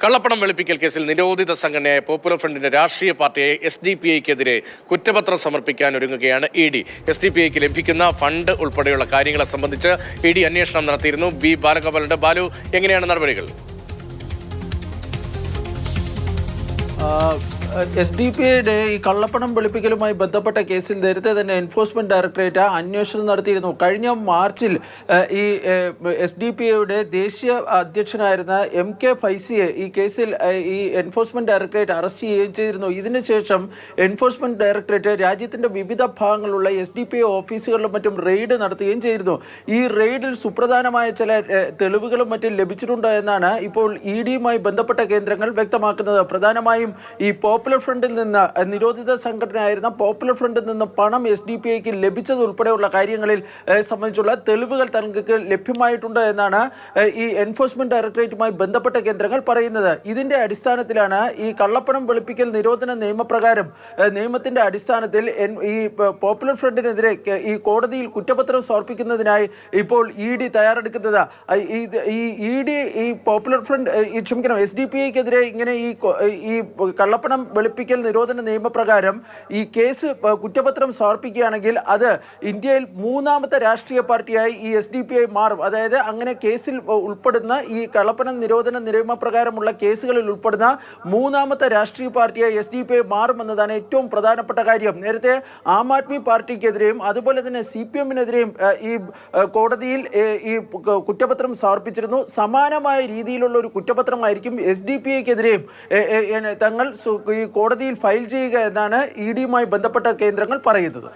കള്ളപ്പണം വെളുപ്പിക്കൽ കേസിൽ നിരോധിത സംഘടനയായ പോപ്പുലർ ഫ്രണ്ടിന്റെ രാഷ്ട്രീയ പാർട്ടിയായ SDPIക്കെതിരെ കുറ്റപത്രം സമർപ്പിക്കാൻ ഒരുങ്ങുകയാണ് ED. SDPIക്ക് ലഭിക്കുന്ന ഫണ്ട് ഉൾപ്പെടെയുള്ള കാര്യങ്ങളെ സംബന്ധിച്ച് ED അന്വേഷണം നടത്തിയിരുന്നു. B. ബാലഗോപാലുണ്ട്. ബാലു, എങ്ങനെയാണ് നടപടികൾ? SDPIയുടെ ഈ കള്ളപ്പണം വെളുപ്പിക്കലുമായി ബന്ധപ്പെട്ട കേസിൽ നേരത്തെ തന്നെ എൻഫോഴ്സ്മെന്റ് ഡയറക്ടറേറ്റ് അന്വേഷണം നടത്തിയിരുന്നു. കഴിഞ്ഞ മാർച്ചിൽ ഈ SDPIയുടെ ദേശീയ അധ്യക്ഷനായിരുന്ന MK ഫൈസിയെ ഈ കേസിൽ ഈ എൻഫോഴ്സ്മെന്റ് ഡയറക്ടറേറ്റ് അറസ്റ്റ് ചെയ്യുകയും ചെയ്തിരുന്നു. ഇതിനുശേഷം എൻഫോഴ്സ്മെന്റ് ഡയറക്ടറേറ്റ് രാജ്യത്തിൻ്റെ വിവിധ ഭാഗങ്ങളിലുള്ള SDPI ഓഫീസുകളിലും മറ്റും റെയ്ഡ് നടത്തുകയും ചെയ്തിരുന്നു. ഈ റെയ്ഡിൽ സുപ്രധാനമായ ചില തെളിവുകളും മറ്റും ലഭിച്ചിട്ടുണ്ടോ എന്നാണ് ഇപ്പോൾ EDയുമായി ബന്ധപ്പെട്ട കേന്ദ്രങ്ങൾ വ്യക്തമാക്കുന്നത്. പ്രധാനമായും ഈ പോപ്പുലർ ഫ്രണ്ടിൽ നിന്ന് നിരോധിത സംഘടനയായിരുന്ന പോപ്പുലർ ഫ്രണ്ടിൽ നിന്ന് പണം SDPIക്ക് ലഭിച്ചത് ഉൾപ്പെടെയുള്ള കാര്യങ്ങളിൽ സംബന്ധിച്ചുള്ള തെളിവുകൾ തങ്ങൾക്ക് ലഭ്യമായിട്ടുണ്ട് എന്നാണ് ഈ എൻഫോഴ്സ്മെന്റ് ഡയറക്ടറേറ്റുമായി ബന്ധപ്പെട്ട കേന്ദ്രങ്ങൾ പറയുന്നത്. ഇതിൻ്റെ അടിസ്ഥാനത്തിലാണ് ഈ കള്ളപ്പണം വെളുപ്പിക്കൽ നിരോധന നിയമപ്രകാരം നിയമത്തിൻ്റെ അടിസ്ഥാനത്തിൽ ഈ പോപ്പുലർ ഫ്രണ്ടിനെതിരെ ഈ കോടതിയിൽ കുറ്റപത്രം സമർപ്പിക്കുന്നതിനായി ഇപ്പോൾ ED തയ്യാറെടുക്കുന്നത്. ഈ ED ഈ പോപ്പുലർ ഫ്രണ്ട് SDPIക്കെതിരെ ഇങ്ങനെ ഈ കള്ളപ്പണം വെളുപ്പിക്കൽ നിരോധന നിയമപ്രകാരം ഈ കേസ് കുറ്റപത്രം സമർപ്പിക്കുകയാണെങ്കിൽ അത് ഇന്ത്യയിൽ മൂന്നാമത്തെ രാഷ്ട്രീയ പാർട്ടിയായി ഈ SDPI മാറും. അതായത് അങ്ങനെ കേസിൽ ഉൾപ്പെടുന്ന ഈ കള്ളപ്പണം നിരോധന നിയമപ്രകാരമുള്ള കേസുകളിൽ ഉൾപ്പെടുന്ന മൂന്നാമത്തെ രാഷ്ട്രീയ പാർട്ടിയായി SDPI മാറുമെന്നതാണ് ഏറ്റവും പ്രധാനപ്പെട്ട കാര്യം. നേരത്തെ ആം ആദ്മി പാർട്ടിക്കെതിരെയും അതുപോലെ തന്നെ CPMനെതിരെയും ഈ കോടതിയിൽ ഈ കുറ്റപത്രം സമർപ്പിച്ചിരുന്നു. സമാനമായ രീതിയിലുള്ള ഒരു കുറ്റപത്രമായിരിക്കും SDPIക്കെതിരെയും തങ്ങൾ ഈ കോടതിയിൽ ഫയൽ ചെയ്യുക എന്നാണ് EDയുമായി ബന്ധപ്പെട്ട കേന്ദ്രങ്ങൾ പറയുന്നത്.